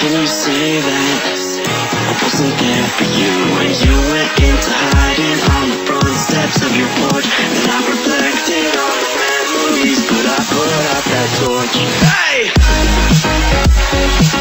can you say that I wasn't there for you when you went into hiding on the front steps of your porch? And I reflected on the memories, but I put out that torch. Hey!